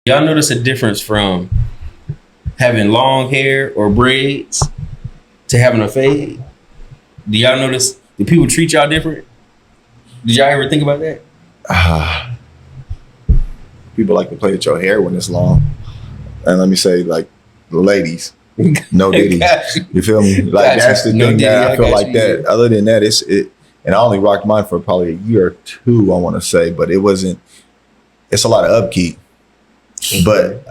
Y'all notice a difference from having long hair or braids to having a fade? Do y'all notice? Do people treat y'all different? Did y'all ever think about that? People like to play with your hair when it's long. And let me say, like, the ladies, no diddy. You feel me? Like, that's the thing that I feel like that. Other than that, and I only rocked mine for probably a year or two, I want to say, but it's a lot of upkeep. But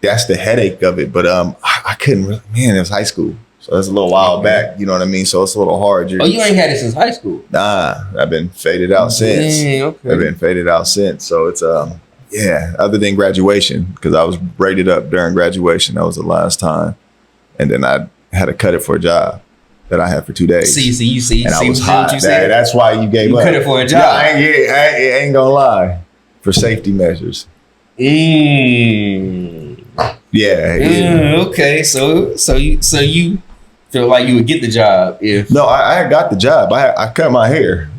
that's the headache of it. But I couldn't really, man, it was high school. So that's a little while back, you know what I mean? So it's a little hard. You ain't had it since high school? Nah, I've been faded out since. Dang, okay. I've been faded out since. So it's, other than graduation, because I was braided up during graduation. That was the last time. And then I had to cut it for a job that I had for 2 days. See, and I was hot. You said? That's why you gave up. You cut it for a job. Yeah, I ain't gonna lie. For safety measures. Yeah. Okay, so you feel like you would get the job if... No, I got the job. I cut my hair.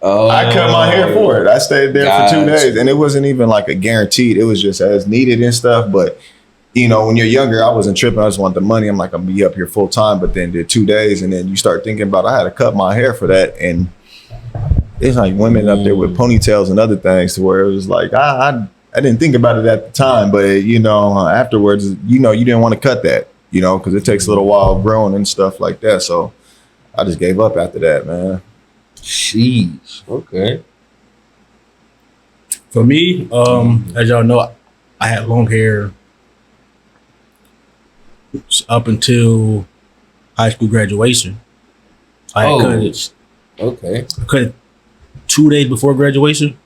Oh, I cut my hair for it. I stayed there for 2 days, and it wasn't even like a guaranteed. It was just as needed and stuff. But you know, when you're younger, I wasn't tripping. I just want the money. I'm like, I'm gonna be up here full time. But then did 2 days, and then you start thinking about I had to cut my hair for that, and it's like women up there with ponytails and other things to where it was like I didn't think about it at the time, but you know, afterwards, you know, you didn't want to cut that, you know, because it takes a little while growing and stuff like that. So I just gave up after that, man. Jeez. Okay. For me, as y'all know, I had long hair up until high school graduation. I had cut it. Okay. I cut it 2 days before graduation.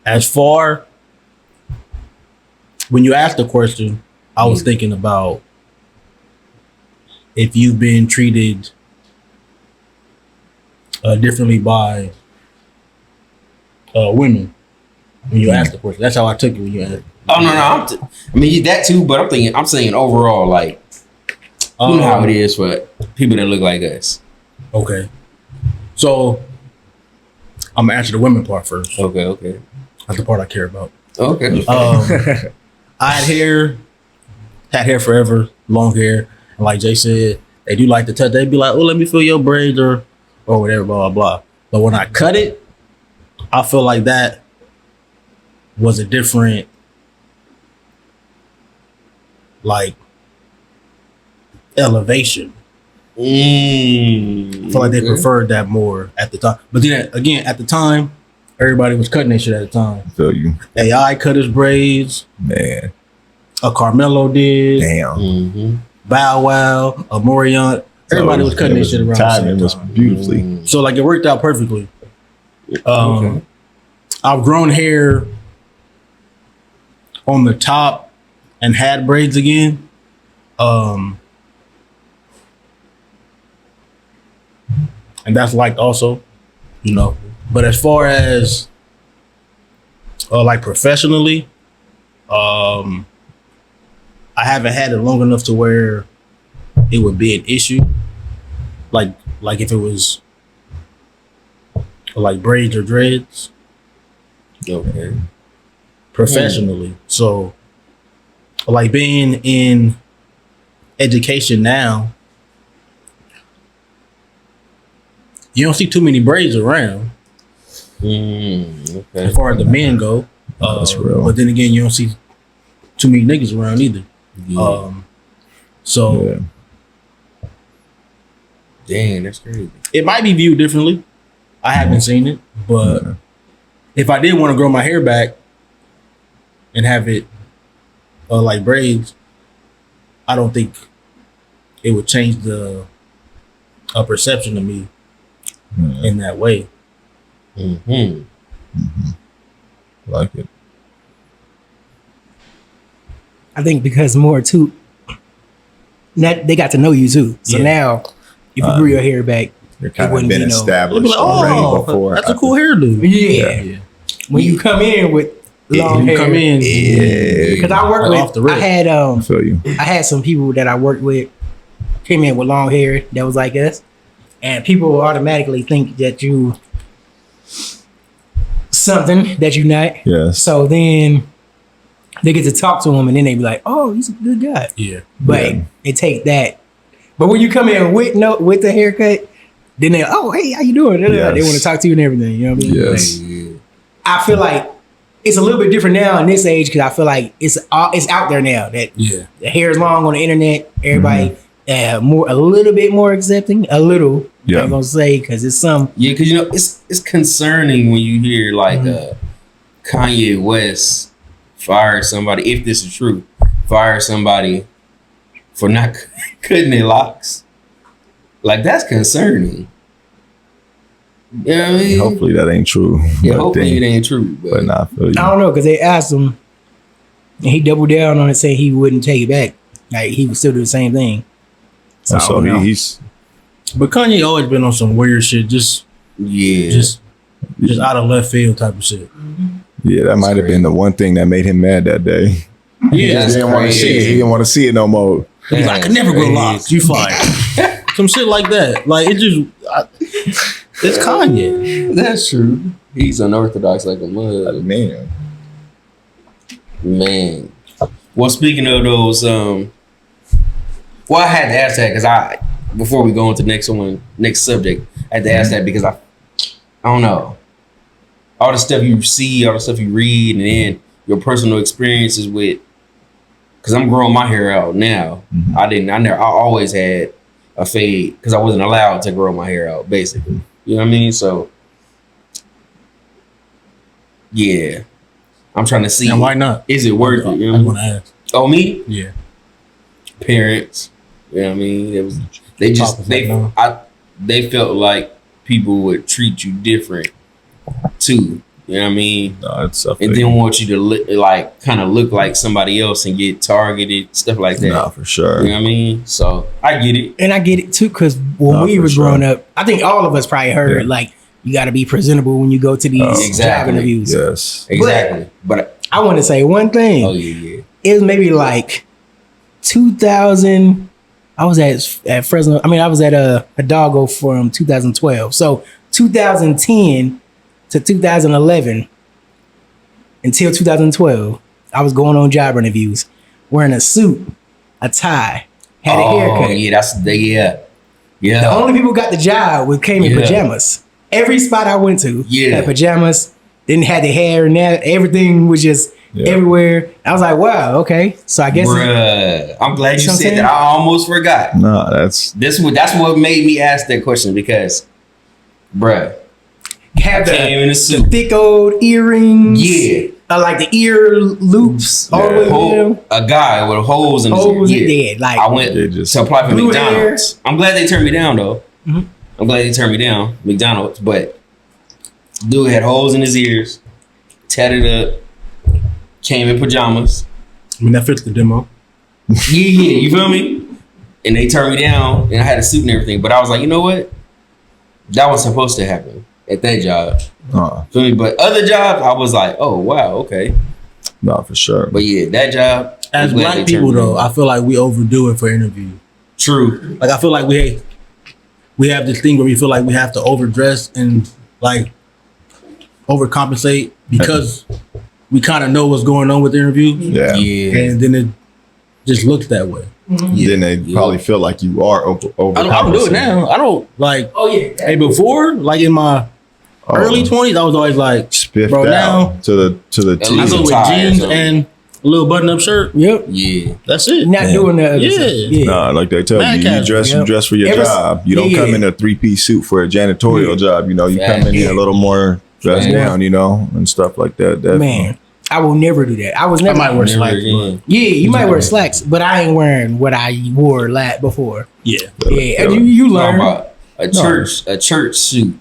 As far when you asked the question, I was thinking about if you've been treated differently by women when you asked the question. That's how I took it when you asked. Oh no, I mean that too, but I'm saying overall, like, you know how it is for people that look like us. Okay. So I'm gonna answer the women part first. Okay. That's the part I care about. Okay. I had hair forever, long hair. And like Jay said, they do like to touch. They'd be like, oh, let me feel your braids or whatever, blah, blah, blah. But when I cut it, I feel like that was a different, like, elevation. I feel like they preferred that more at the time. But then again, at the time, everybody was cutting that shit at the time. I feel you. AI cut his braids. Man. A Carmelo did. Damn. Bow Wow, a Morion. Everybody was cutting that shit around. Timing was beautifully. So like it worked out perfectly. I've grown hair on the top and had braids again. And that's liked also, you know. But as far as like professionally, I haven't had it long enough to where it would be an issue. Like if it was like braids or dreads. Okay. Professionally. So like being in education now, you don't see too many braids around. Okay. As far as the men go. That's real. But then again, you don't see too many niggas around either. Yeah. Dang, that's crazy. It might be viewed differently. I haven't seen it, but if I did want to grow my hair back and have it like braids, I don't think it would change the perception of me in that way. Like it. I think because more too, they got to know you too. So now, if you grew your hair back, it kind of been established like, already before. That's a cool hairdo. Yeah. When you come in with long hair, because I worked with, I had I feel you. I had some people that I worked with came in with long hair that was like us, and people will automatically think that you something that you're not. Yes. So then they get to talk to him, and then they be like, "Oh, he's a good guy." Yeah. But it take that. But when you come in with the haircut, then they, "Oh, hey, how you doing?" Yes. They want to talk to you and everything. You know what I mean? Yes. Like, I feel like it's a little bit different now in this age because I feel like it's out there now that the hair is long on the internet. Everybody a little bit more accepting. A little. Yeah. I'm gonna say because it's some. Yeah, because you know it's concerning when you hear like Kanye West fire somebody, if this is true, fire somebody for not cutting their locks. Like that's concerning. You know what I mean? Hopefully that ain't true. Yeah, hopefully it ain't true. But nah, I feel you. I don't know because they asked him, and he doubled down on it, saying he wouldn't take it back. Like he would still do the same thing. So, So he's. But Kanye always been on some weird shit, just out of left field type of shit. Yeah, that might have been the one thing that made him mad that day. Yeah, He didn't want to see it. He didn't want to see it no more. he's like, I could never grow locks. You fired. Some shit like that. Like it just, it's Kanye. That's true. He's unorthodox like a mud. Man. Well, speaking of those, well, I had to ask that because before we go on to the next subject, I had to ask that because I don't know. All the stuff you see, all the stuff you read, and then your personal experiences with, because I'm growing my hair out now. I always had a fade because I wasn't allowed to grow my hair out, basically. You know what I mean? So, yeah. I'm trying to see. And why not? Is it worth it? You know I what want to ask. Oh, me? Yeah. Parents. You know what I mean? They felt like people would treat you different too. You know what I mean? No, it's and then want you to look like somebody else and get targeted, stuff like that. No, for sure. You know what I mean? So I get it. And I get it too, because when we were growing up, I think all of us probably heard like you gotta be presentable when you go to these job interviews. Yes. Exactly. But I want to say one thing. Oh yeah. It was maybe like 2000. I was at Fresno. I mean, I was at a Hidalgo from 2012. So 2010 to 2011 until 2012, I was going on job interviews, wearing a suit, a tie, had a haircut. Yeah. The only people who got the job came in pajamas. Every spot I went to had pajamas. Didn't have the hair and that. Everything was just everywhere. I was like, wow, okay. So I guess I'm glad you said that. I almost forgot. No, that's what made me ask that question because, bruh, have the thick old earrings. Yeah. Like the ear loops all the way down. A guy with holes in his ear. Yeah. Like I went to apply for McDonald's. I'm glad they turned me down though. Mm-hmm. I'm glad they turned me down, McDonald's, but dude had holes in his ears, tatted up, came in pajamas. I mean, that fits the demo. Yeah, you feel me? And they turned me down, and I had a suit and everything. But I was like, you know what? That was supposed to happen at that job. Feel me? But other jobs, I was like, oh, wow, okay. No, for sure. But yeah, that job. As black people, though, I feel like we overdo it for interviews. True. Like, I feel like we have this thing where we feel like we have to overdress and, like, overcompensate because we kind of know what's going on with the interview. Yeah. And then it just looks that way. Mm-hmm. Then they probably feel like you are over. I don't do it now. I don't like. Oh yeah. Hey, before, like in my early 20s, I was always like, bro. Now to the I go with jeans and a little button-up shirt. Yep. Yeah. That's it. Not doing that. Yeah. No, like they tell you, you dress for your job. You don't come in a 3-piece suit for a janitorial job. You know, you come in a little more dressed down. You know, and stuff like that. Definitely. Man. I will never do that. I might wear slacks. Yeah, you might wear slacks, but I ain't wearing what I wore before. Yeah. And you learn about a church suit,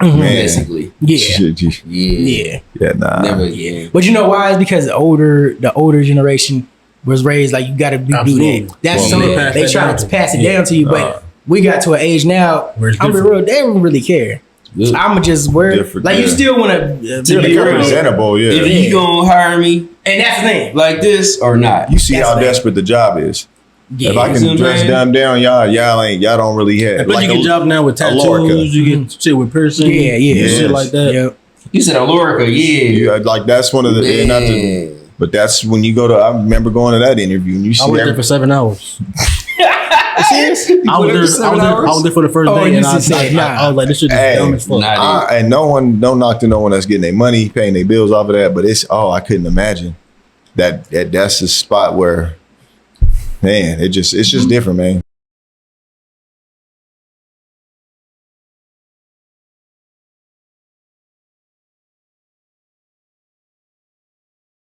basically. Yeah. Nah. Never. But you know why? It's because the older generation was raised like you got to do that. That's something they try to pass it down to you, but we got to an age now. I'm be real. They don't really care. So I'ma just wear like you still want to be presentable. Yeah. If you gonna hire me, and that's the thing, like this or not, you see how desperate the job is. Yeah. If I can dress down, y'all don't really have. But like you get job now with tattoos, you get shit with piercing, shit like that. Yep. You said Alorica, yeah. Like that's one of the. But that's when you go to. I remember going to that interview and you see. I was there for 7 hours. Serious? I was there for the first day, and I was like, this shit is dumb as fuck. And don't knock to no one that's getting their money, paying their bills off of that. But I couldn't imagine that's the spot where, man, it's just different, man.